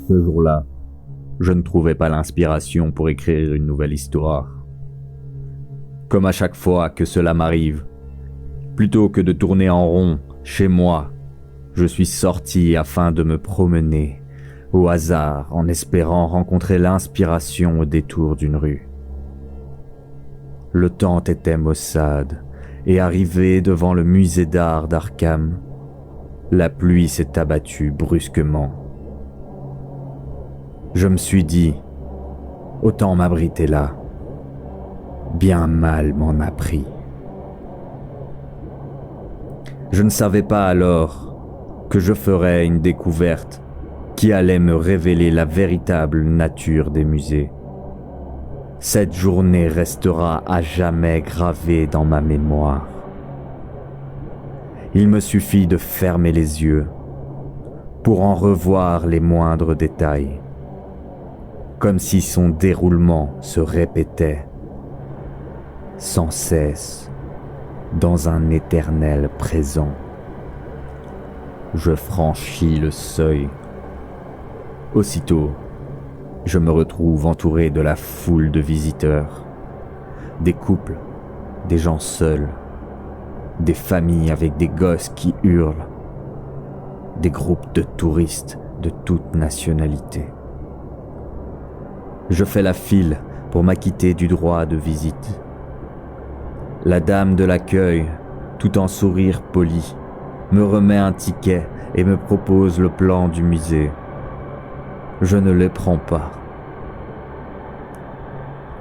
Ce jour-là, je ne trouvais pas l'inspiration pour écrire une nouvelle histoire. Comme à chaque fois que cela m'arrive, plutôt que de tourner en rond chez moi, je suis sorti afin de me promener au hasard en espérant rencontrer l'inspiration au détour d'une rue. Le temps était maussade et arrivé devant le musée d'art d'Arkham, la pluie s'est abattue brusquement. Je me suis dit, autant m'abriter là. Bien mal m'en a pris. Je ne savais pas alors que je ferais une découverte qui allait me révéler la véritable nature des musées. Cette journée restera à jamais gravée dans ma mémoire. Il me suffit de fermer les yeux pour en revoir les moindres détails, comme si son déroulement se répétait sans cesse dans un éternel présent. Je franchis le seuil. Aussitôt, je me retrouve entouré de la foule de visiteurs, des couples, des gens seuls, des familles avec des gosses qui hurlent, des groupes de touristes de toute nationalité. Je fais la file pour m'acquitter du droit de visite. La dame de l'accueil, tout en sourire poli, me remet un ticket et me propose le plan du musée. Je ne le prends pas.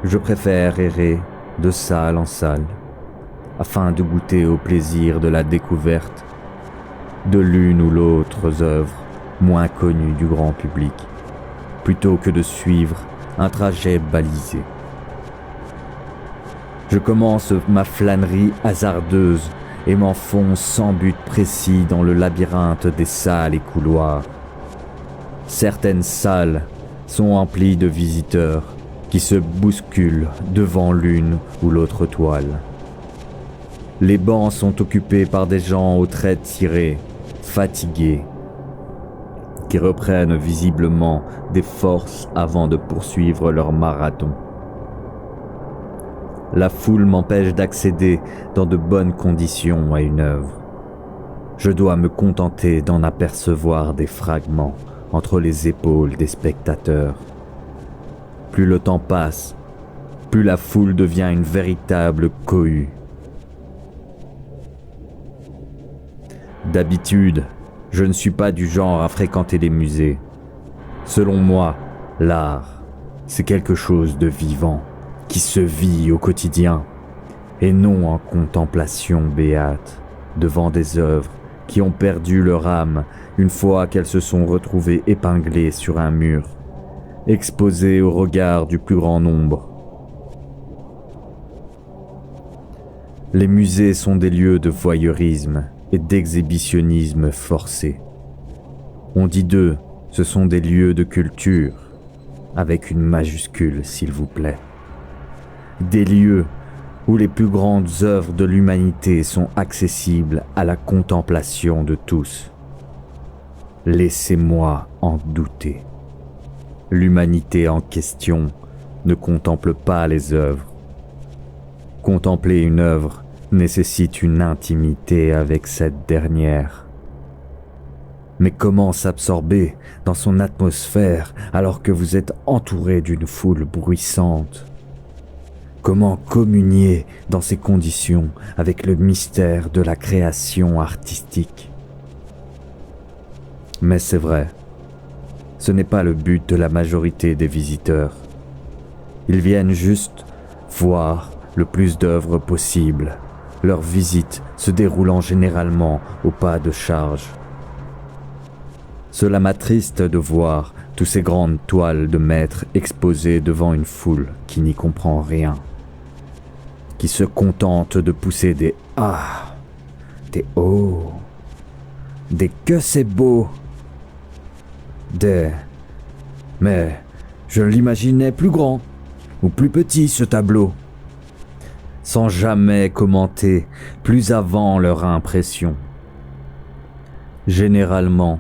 Je préfère errer de salle en salle, afin de goûter au plaisir de la découverte de l'une ou l'autre œuvre moins connue du grand public, plutôt que de suivre un trajet balisé. Je commence ma flânerie hasardeuse et m'enfonce sans but précis dans le labyrinthe des salles et couloirs. Certaines salles sont emplies de visiteurs qui se bousculent devant l'une ou l'autre toile. Les bancs sont occupés par des gens aux traits tirés, fatigués, qui reprennent visiblement des forces avant de poursuivre leur marathon. La foule m'empêche d'accéder dans de bonnes conditions à une œuvre. Je dois me contenter d'en apercevoir des fragments entre les épaules des spectateurs. Plus le temps passe, plus la foule devient une véritable cohue. D'habitude, je ne suis pas du genre à fréquenter les musées. Selon moi, l'art, c'est quelque chose de vivant, qui se vit au quotidien, et non en contemplation béate, devant des œuvres qui ont perdu leur âme une fois qu'elles se sont retrouvées épinglées sur un mur, exposées au regard du plus grand nombre. Les musées sont des lieux de voyeurisme et d'exhibitionnisme forcé. On dit d'eux, ce sont des lieux de culture, avec une majuscule s'il vous plaît. Des lieux où les plus grandes œuvres de l'humanité sont accessibles à la contemplation de tous. Laissez-moi en douter. L'humanité en question ne contemple pas les œuvres. Contempler une œuvre nécessite une intimité avec cette dernière. Mais comment s'absorber dans son atmosphère alors que vous êtes entouré d'une foule bruissante ? Comment communier dans ces conditions avec le mystère de la création artistique ? Mais c'est vrai, ce n'est pas le but de la majorité des visiteurs. Ils viennent juste voir le plus d'œuvres possible, leur visite se déroulant généralement au pas de charge. Cela m'attriste de voir toutes ces grandes toiles de maîtres exposées devant une foule qui n'y comprend rien, qui se contente de pousser des « ah », des « oh », des « que c'est beau », des « mais je l'imaginais plus grand ou plus petit ce tableau », sans jamais commenter plus avant leur impression. Généralement,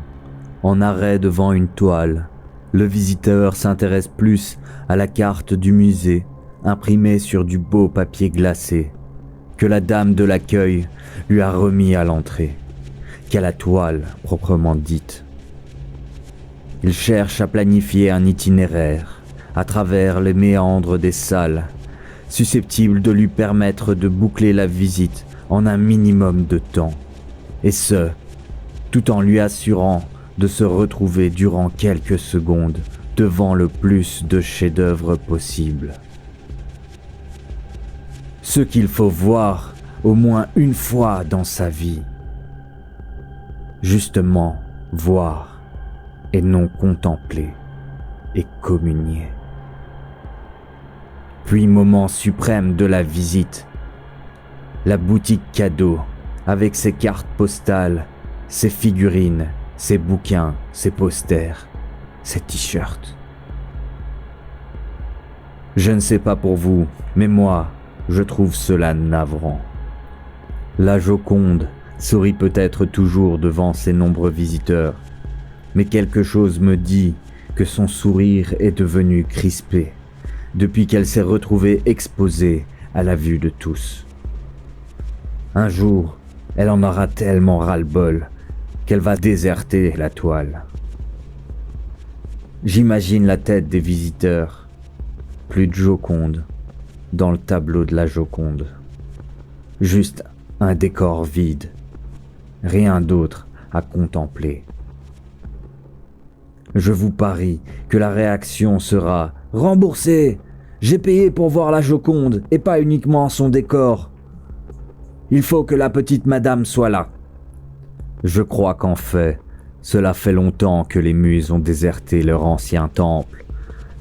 en arrêt devant une toile, Le visiteur s'intéresse plus à la carte du musée, imprimée sur du beau papier glacé, que la dame de l'accueil lui a remis à l'entrée, qu'à la toile proprement dite. Il cherche à planifier un itinéraire à travers les méandres des salles, susceptible de lui permettre de boucler la visite en un minimum de temps, et ce, tout en lui assurant de se retrouver durant quelques secondes devant le plus de chefs-d'œuvre possible. Ce qu'il faut voir au moins une fois dans sa vie. Justement, voir et non contempler et communier. Puis, moment suprême de la visite, la boutique cadeau avec ses cartes postales, ses figurines, ses bouquins, ses posters, ses t-shirts. Je ne sais pas pour vous, mais moi, je trouve cela navrant. La Joconde sourit peut-être toujours devant ses nombreux visiteurs, mais quelque chose me dit que son sourire est devenu crispé depuis qu'elle s'est retrouvée exposée à la vue de tous. Un jour, elle en aura tellement ras-le-bol qu'elle va déserter la toile. J'imagine la tête des visiteurs, plus de Joconde, dans le tableau de la Joconde. Juste un décor vide, rien d'autre à contempler. Je vous parie que la réaction sera « Remboursé! J'ai payé pour voir la Joconde et pas uniquement son décor. Il faut que la petite madame soit là. » Je crois qu'en fait, cela fait longtemps que les muses ont déserté leur ancien temple,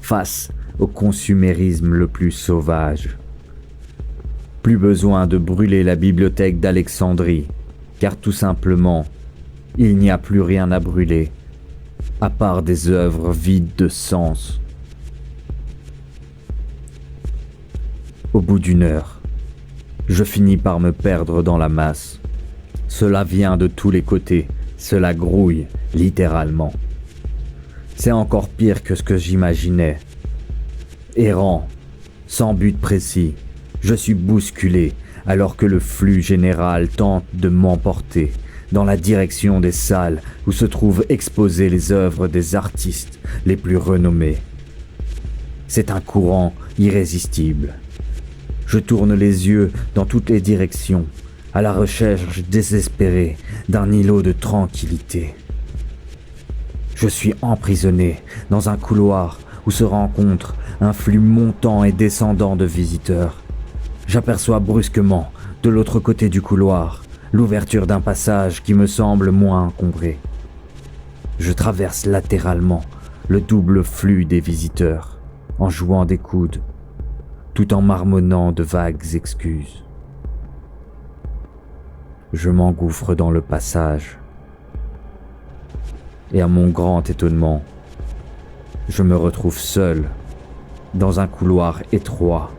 face au consumérisme le plus sauvage. Plus besoin de brûler la bibliothèque d'Alexandrie, car tout simplement, il n'y a plus rien à brûler, à part des œuvres vides de sens. Au bout d'une heure, je finis par me perdre dans la masse. Cela vient de tous les côtés, cela grouille, littéralement. C'est encore pire que ce que j'imaginais. Errant, sans but précis, je suis bousculé alors que le flux général tente de m'emporter dans la direction des salles où se trouvent exposées les œuvres des artistes les plus renommés. C'est un courant irrésistible. Je tourne les yeux dans toutes les directions, à la recherche désespérée d'un îlot de tranquillité. Je suis emprisonné dans un couloir où se rencontre un flux montant et descendant de visiteurs. J'aperçois brusquement, de l'autre côté du couloir, l'ouverture d'un passage qui me semble moins encombré. Je traverse latéralement le double flux des visiteurs, en jouant des coudes, tout en marmonnant de vagues excuses. Je m'engouffre dans le passage, et à mon grand étonnement, je me retrouve seul, dans un couloir étroit,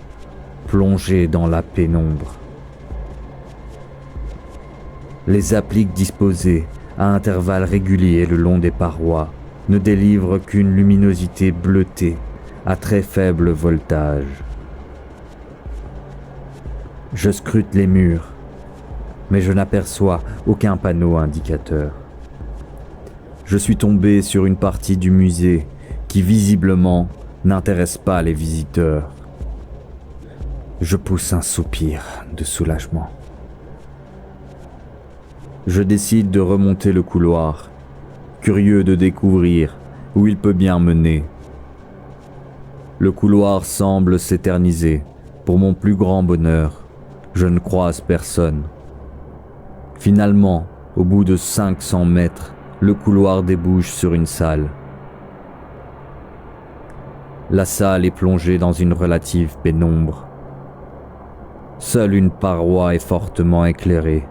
plongé dans la pénombre. Les appliques disposées à intervalles réguliers le long des parois ne délivrent qu'une luminosité bleutée à très faible voltage. Je scrute les murs, mais je n'aperçois aucun panneau indicateur. Je suis tombé sur une partie du musée qui visiblement n'intéresse pas les visiteurs. Je pousse un soupir de soulagement. Je décide de remonter le couloir, curieux de découvrir où il peut bien mener. Le couloir semble s'éterniser. Pour mon plus grand bonheur, je ne croise personne. Finalement, au bout de 500 mètres, le couloir débouche sur une salle. La salle est plongée dans une relative pénombre. Seule une paroi est fortement éclairée,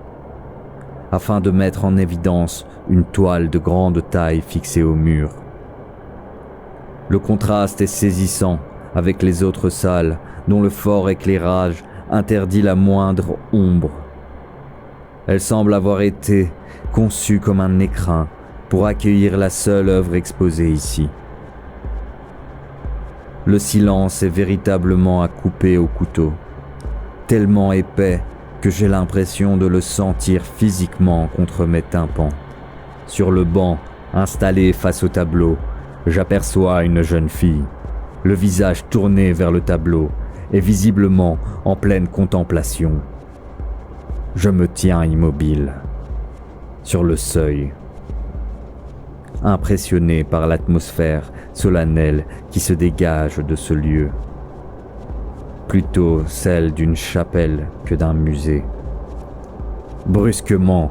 afin de mettre en évidence une toile de grande taille fixée au mur. Le contraste est saisissant avec les autres salles dont le fort éclairage interdit la moindre ombre. Elle semble avoir été conçue comme un écrin pour accueillir la seule œuvre exposée ici. le silence est véritablement à couper au couteau, tellement épais que j'ai l'impression de le sentir physiquement contre mes tympans. Sur le banc, installé face au tableau, j'aperçois une jeune fille, le visage tourné vers le tableau et visiblement en pleine contemplation. Je me tiens immobile, sur le seuil, impressionné par l'atmosphère solennelle qui se dégage de ce lieu, plutôt celle d'une chapelle que d'un musée. Brusquement,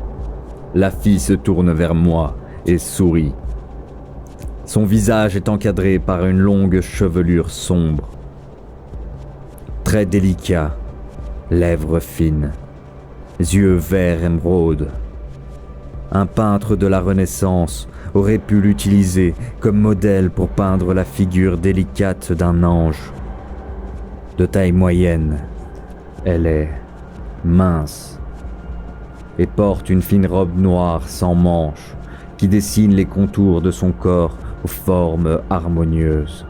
la fille se tourne vers moi et sourit. Son visage est encadré par une longue chevelure sombre. Très délicat, lèvres fines, yeux verts émeraude. Un peintre de la Renaissance aurait pu l'utiliser comme modèle pour peindre la figure délicate d'un ange. De taille moyenne, elle est mince et porte une fine robe noire sans manches qui dessine les contours de son corps aux formes harmonieuses.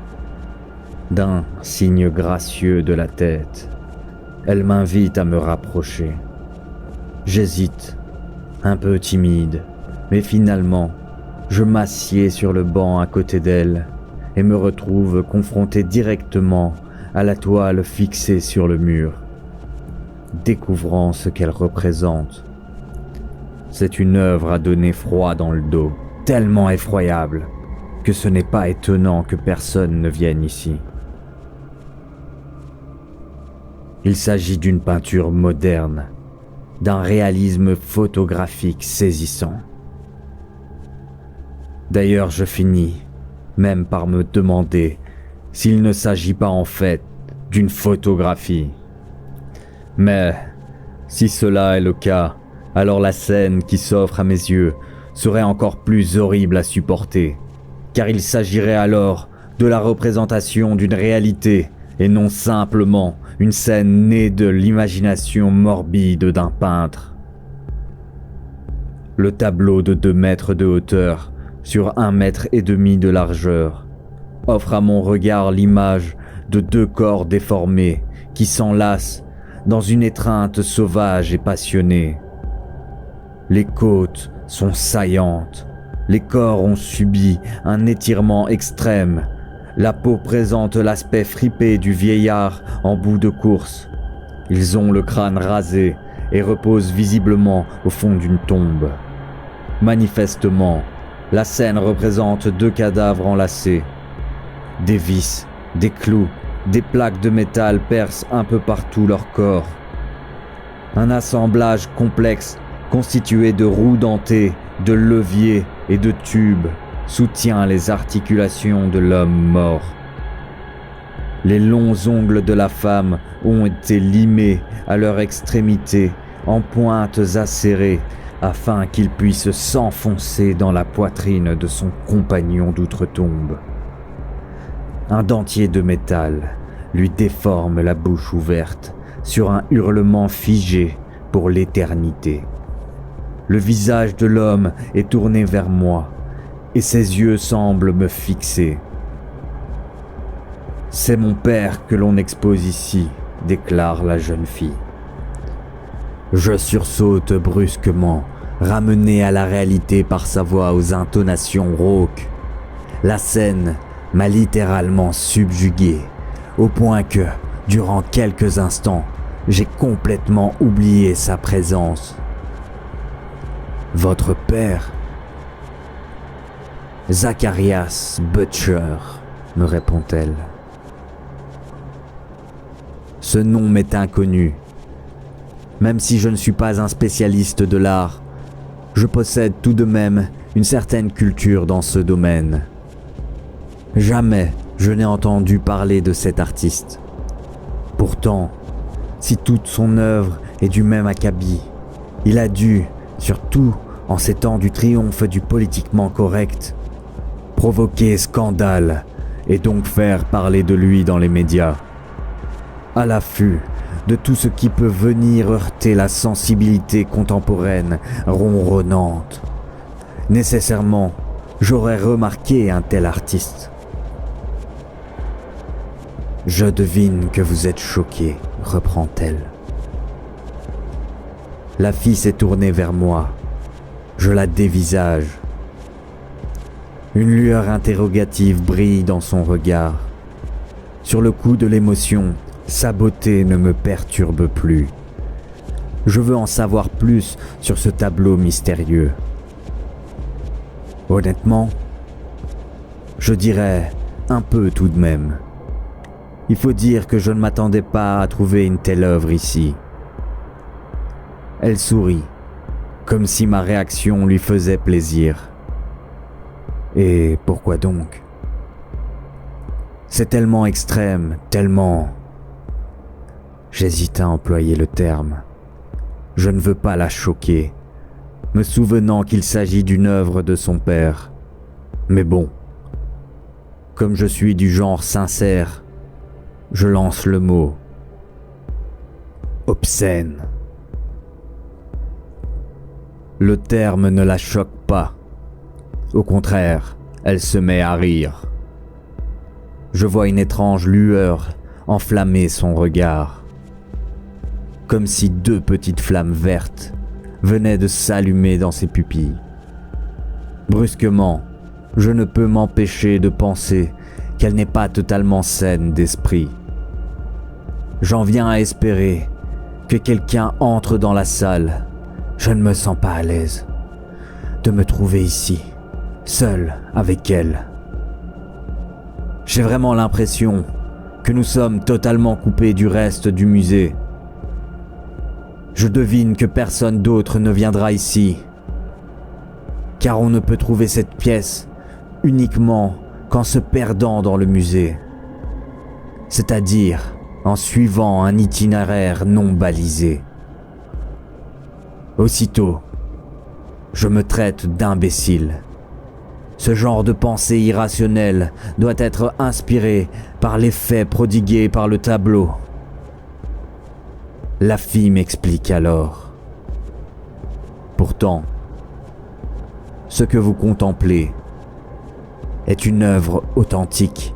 D'un signe gracieux de la tête, elle m'invite à me rapprocher. J'hésite, un peu timide, mais finalement, je m'assieds sur le banc à côté d'elle et me retrouve confronté directement à la toile fixée sur le mur, découvrant ce qu'elle représente. C'est une œuvre à donner froid dans le dos, tellement effroyable que ce n'est pas étonnant que personne ne vienne ici. Il s'agit d'une peinture moderne, d'un réalisme photographique saisissant. D'ailleurs, je finis même par me demander s'il ne s'agit pas en fait d'une photographie. Mais si cela est le cas, alors la scène qui s'offre à mes yeux serait encore plus horrible à supporter, car il s'agirait alors de la représentation d'une réalité et non simplement une scène née de l'imagination morbide d'un peintre. Le tableau de 2 mètres de hauteur sur 1,5 mètre de largeur offre à mon regard l'image de 2 corps déformés qui s'enlacent dans une étreinte sauvage et passionnée. Les côtes sont saillantes, les corps ont subi un étirement extrême, la peau présente l'aspect fripé du vieillard en bout de course. Ils ont le crâne rasé et reposent visiblement au fond d'une tombe. Manifestement, la scène représente 2 cadavres enlacés. Des vis, des clous, des plaques de métal percent un peu partout leur corps. Un assemblage complexe constitué de roues dentées, de leviers et de tubes soutient les articulations de l'homme mort. Les longs ongles de la femme ont été limés à leur extrémité en pointes acérées afin qu'ils puissent s'enfoncer dans la poitrine de son compagnon d'outre-tombe. Un dentier de métal lui déforme la bouche ouverte sur un hurlement figé pour l'éternité. Le visage de l'homme est tourné vers moi et ses yeux semblent me fixer. « C'est mon père que l'on expose ici », déclare la jeune fille. Je sursaute brusquement, ramené à la réalité par sa voix aux intonations rauques. La scène m'a littéralement subjugué, au point que, durant quelques instants, j'ai complètement oublié sa présence. « Votre père ?» « Zacharias Butcher », me répond-elle. Ce nom m'est inconnu. Même si je ne suis pas un spécialiste de l'art, je possède tout de même une certaine culture dans ce domaine. Jamais je n'ai entendu parler de cet artiste. Pourtant, si toute son œuvre est du même acabit, il a dû, surtout en ces temps du triomphe du politiquement correct, provoquer scandale et donc faire parler de lui dans les médias. À l'affût de tout ce qui peut venir heurter la sensibilité contemporaine ronronnante. Nécessairement, j'aurais remarqué un tel artiste. Je devine que vous êtes choqué, reprend-elle. La fille s'est tournée vers moi. Je la dévisage. Une lueur interrogative brille dans son regard. Sur le coup de l'émotion, sa beauté ne me perturbe plus. Je veux en savoir plus sur ce tableau mystérieux. Honnêtement, je dirais un peu tout de même. Il faut dire que je ne m'attendais pas à trouver une telle œuvre ici. Elle sourit, comme si ma réaction lui faisait plaisir. Et pourquoi donc ? C'est tellement extrême, tellement... J'hésite à employer le terme. Je ne veux pas la choquer, me souvenant qu'il s'agit d'une œuvre de son père. Mais bon, comme je suis du genre sincère, je lance le mot. Obscène. Le terme ne la choque pas. Au contraire, elle se met à rire. Je vois une étrange lueur enflammer son regard. Comme si deux petites flammes vertes venaient de s'allumer dans ses pupilles. Brusquement, je ne peux m'empêcher de penser qu'elle n'est pas totalement saine d'esprit. J'en viens à espérer que quelqu'un entre dans la salle. Je ne me sens pas à l'aise de me trouver ici, seul avec elle. J'ai vraiment l'impression que nous sommes totalement coupés du reste du musée. Je devine que personne d'autre ne viendra ici, car on ne peut trouver cette pièce uniquement qu'en se perdant dans le musée, c'est-à-dire en suivant un itinéraire non balisé. Aussitôt, je me traite d'imbécile. Ce genre de pensée irrationnelle doit être inspiré par l'effet prodigué par le tableau. La fille m'explique alors. Pourtant, ce que vous contemplez est une œuvre authentique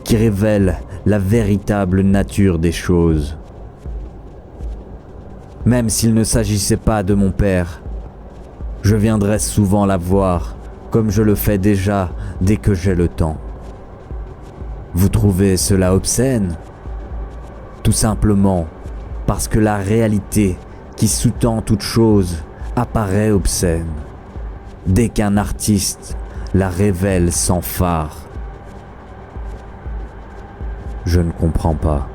qui révèle la véritable nature des choses. Même s'il ne s'agissait pas de mon père, je viendrai souvent la voir, comme je le fais déjà dès que j'ai le temps. Vous trouvez cela obscène ? Tout simplement parce que la réalité qui sous-tend toute chose apparaît obscène, dès qu'un artiste la révèle sans fard. Je ne comprends pas.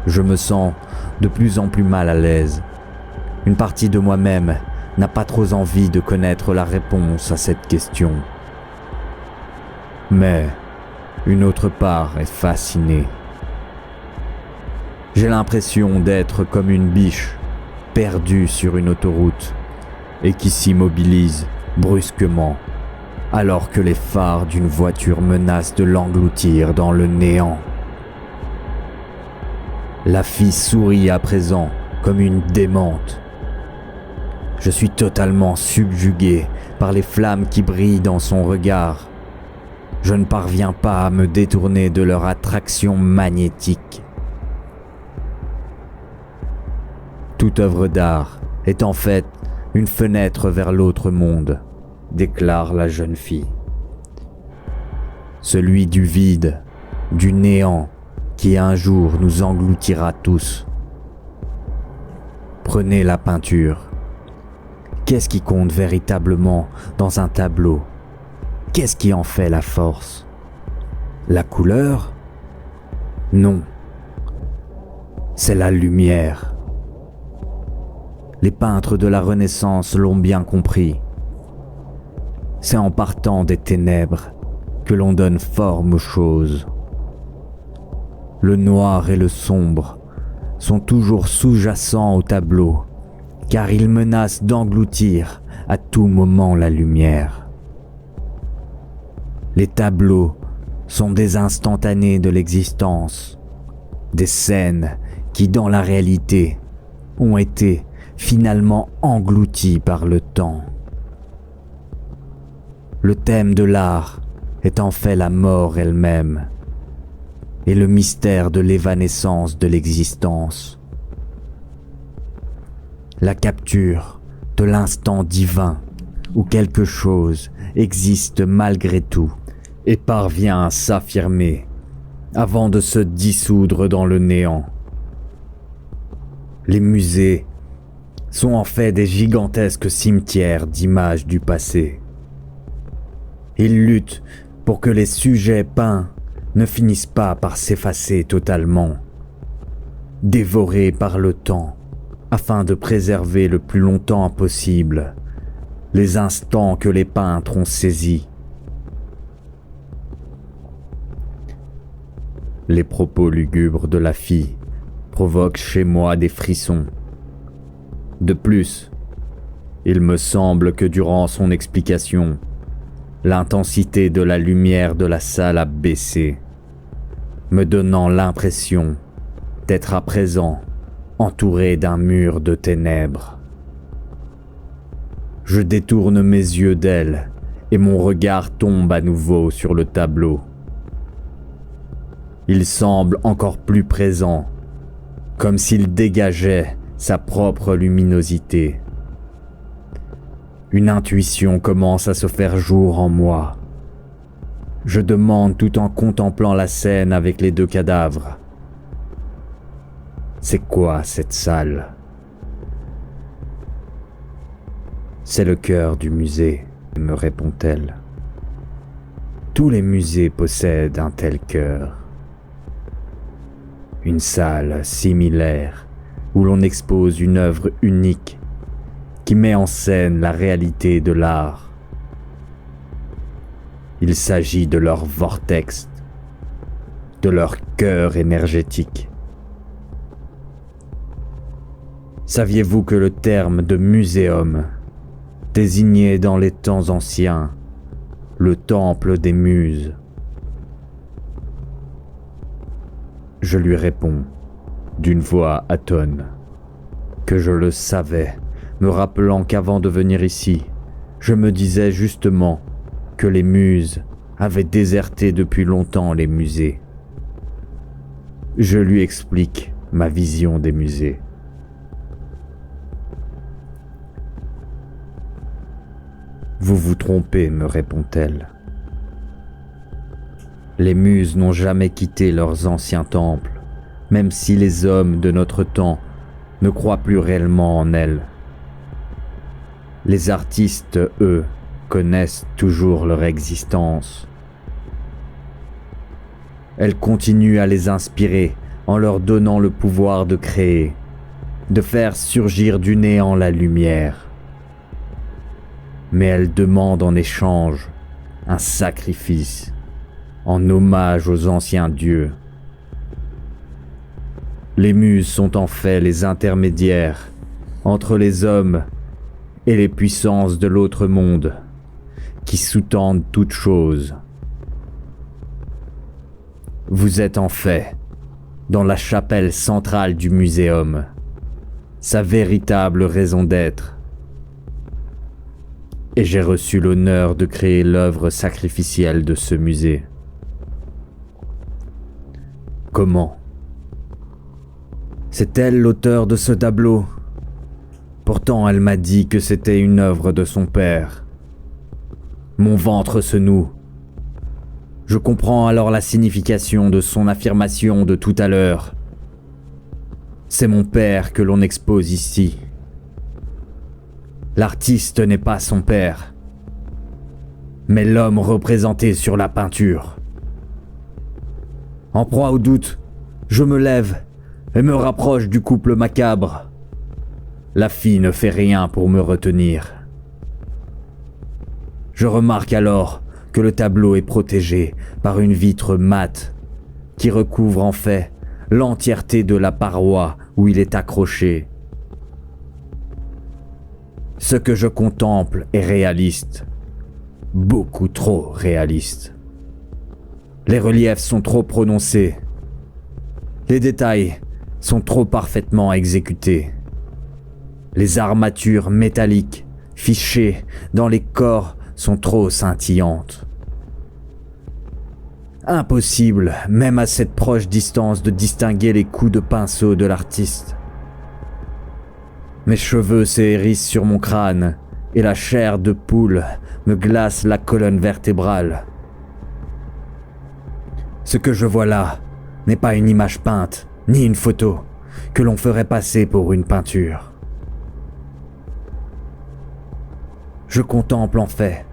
Je me sens de plus en plus mal à l'aise. Une partie de moi-même n'a pas trop envie de connaître la réponse à cette question. Mais une autre part est fascinée. J'ai l'impression d'être comme une biche perdue sur une autoroute et qui s'immobilise brusquement alors que les phares d'une voiture menacent de l'engloutir dans le néant. La fille sourit à présent comme une démente. Je suis totalement subjugué par les flammes qui brillent dans son regard. Je ne parviens pas à me détourner de leur attraction magnétique. Toute œuvre d'art est en fait une fenêtre vers l'autre monde, déclare la jeune fille. Celui du vide, du néant, qui un jour nous engloutira tous. Prenez la peinture. Qu'est-ce qui compte véritablement dans un tableau ? Qu'est-ce qui en fait la force ? La couleur ? Non. C'est la lumière. Les peintres de la Renaissance l'ont bien compris. C'est en partant des ténèbres que l'on donne forme aux choses. Le noir et le sombre sont toujours sous-jacents au tableau, car ils menacent d'engloutir à tout moment la lumière. Les tableaux sont des instantanés de l'existence, des scènes qui, dans la réalité, ont été finalement englouties par le temps. Le thème de l'art est en fait la mort elle-même, et le mystère de l'évanescence de l'existence. La capture de l'instant divin où quelque chose existe malgré tout et parvient à s'affirmer avant de se dissoudre dans le néant. Les musées sont en fait des gigantesques cimetières d'images du passé. Ils luttent pour que les sujets peints ne finissent pas par s'effacer totalement, dévorés par le temps, afin de préserver le plus longtemps possible les instants que les peintres ont saisis. Les propos lugubres de la fille provoquent chez moi des frissons. De plus, il me semble que durant son explication, l'intensité de la lumière de la salle a baissé, me donnant l'impression d'être à présent entouré d'un mur de ténèbres. Je détourne mes yeux d'elle et mon regard tombe à nouveau sur le tableau. Il semble encore plus présent, comme s'il dégageait sa propre luminosité. Une intuition commence à se faire jour en moi. Je demande tout en contemplant la scène avec les deux cadavres. C'est quoi cette salle ? C'est le cœur du musée, me répond-elle. Tous les musées possèdent un tel cœur. Une salle similaire où l'on expose une œuvre unique qui met en scène la réalité de l'art. Il s'agit de leur vortex, de leur cœur énergétique. Saviez-vous que le terme de muséum désignait dans les temps anciens le temple des muses ? Je lui réponds, d'une voix atone, que je le savais, me rappelant qu'avant de venir ici, je me disais justement que les muses avaient déserté depuis longtemps les musées. Je lui explique ma vision des musées. Vous vous trompez, me répond-elle. Les muses n'ont jamais quitté leurs anciens temples, même si les hommes de notre temps ne croient plus réellement en elles. Les artistes, eux, connaissent toujours leur existence. Elles continuent à les inspirer en leur donnant le pouvoir de créer, de faire surgir du néant la lumière. Mais elles demandent en échange un sacrifice, en hommage aux anciens dieux. Les muses sont en fait les intermédiaires entre les hommes et les puissances de l'autre monde, qui sous-tendent toute chose. Vous êtes en fait dans la chapelle centrale du muséum, sa véritable raison d'être. Et j'ai reçu l'honneur de créer l'œuvre sacrificielle de ce musée. Comment ? C'est elle l'auteur de ce tableau ? Pourtant, elle m'a dit que c'était une œuvre de son père. Mon ventre se noue. Je comprends alors la signification de son affirmation de tout à l'heure. C'est mon père que l'on expose ici. L'artiste n'est pas son père, mais l'homme représenté sur la peinture. En proie au doute, je me lève et me rapproche du couple macabre. La fille ne fait rien pour me retenir. Je remarque alors que le tableau est protégé par une vitre mate qui recouvre en fait l'entièreté de la paroi où il est accroché. Ce que je contemple est réaliste, beaucoup trop réaliste. Les reliefs sont trop prononcés, les détails sont trop parfaitement exécutés. Les armatures métalliques fichées dans les corps sont trop scintillantes. Impossible, même à cette proche distance, de distinguer les coups de pinceau de l'artiste. Mes cheveux se hérissent sur mon crâne et la chair de poule me glace la colonne vertébrale. Ce que je vois là n'est pas une image peinte, ni une photo que l'on ferait passer pour une peinture. Je contemple en fait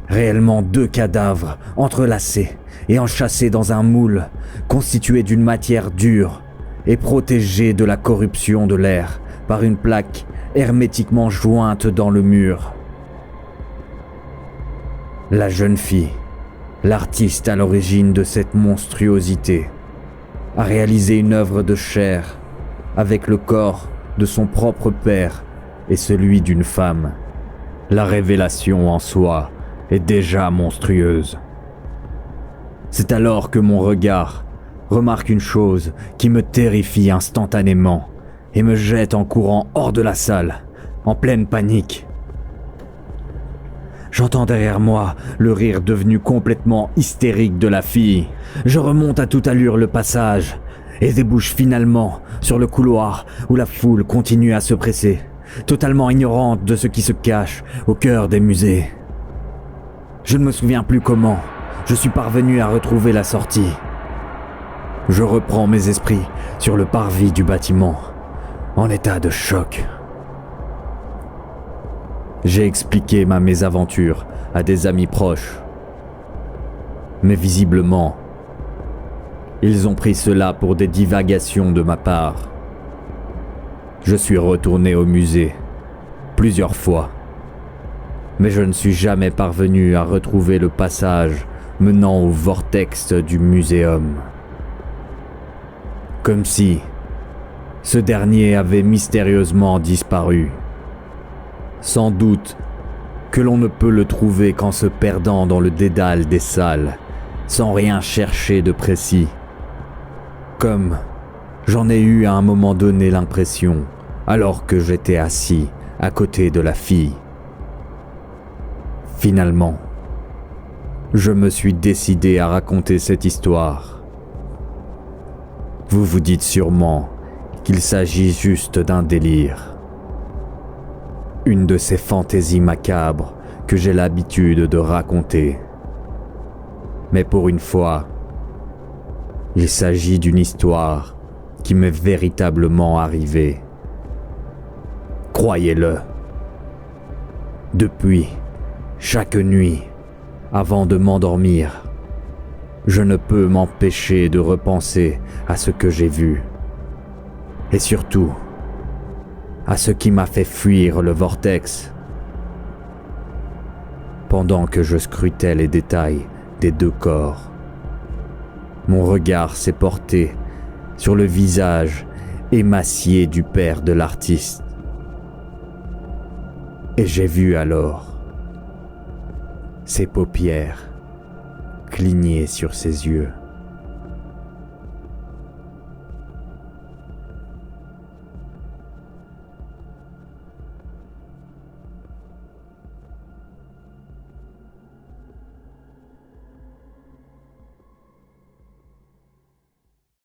réellement 2 cadavres entrelacés et enchâssés dans un moule constitué d'une matière dure et protégé de la corruption de l'air par une plaque hermétiquement jointe dans le mur. La jeune fille, l'artiste à l'origine de cette monstruosité, a réalisé une œuvre de chair avec le corps de son propre père et celui d'une femme. La révélation en soi est déjà monstrueuse. C'est alors que mon regard remarque une chose qui me terrifie instantanément et me jette en courant hors de la salle, en pleine panique. J'entends derrière moi le rire devenu complètement hystérique de la fille. Je remonte à toute allure le passage et débouche finalement sur le couloir où la foule continue à se presser, totalement ignorante de ce qui se cache au cœur des musées. Je ne me souviens plus comment je suis parvenu à retrouver la sortie. Je reprends mes esprits sur le parvis du bâtiment, en état de choc. J'ai expliqué ma mésaventure à des amis proches. Mais visiblement, ils ont pris cela pour des divagations de ma part. Je suis retourné au musée plusieurs fois, mais je ne suis jamais parvenu à retrouver le passage menant au vortex du muséum. Comme si ce dernier avait mystérieusement disparu. Sans doute que l'on ne peut le trouver qu'en se perdant dans le dédale des salles, sans rien chercher de précis. Comme j'en ai eu à un moment donné l'impression, alors que j'étais assis à côté de la fille. Finalement, je me suis décidé à raconter cette histoire. Vous vous dites sûrement qu'il s'agit juste d'un délire. Une de ces fantaisies macabres que j'ai l'habitude de raconter. Mais pour une fois, il s'agit d'une histoire qui m'est véritablement arrivée. Croyez-le. Depuis, chaque nuit, avant de m'endormir, je ne peux m'empêcher de repenser à ce que j'ai vu. Et surtout, à ce qui m'a fait fuir le vortex. Pendant que je scrutais les détails des 2 corps, mon regard s'est porté sur le visage émacié du père de l'artiste. Et j'ai vu alors ses paupières cligner sur ses yeux.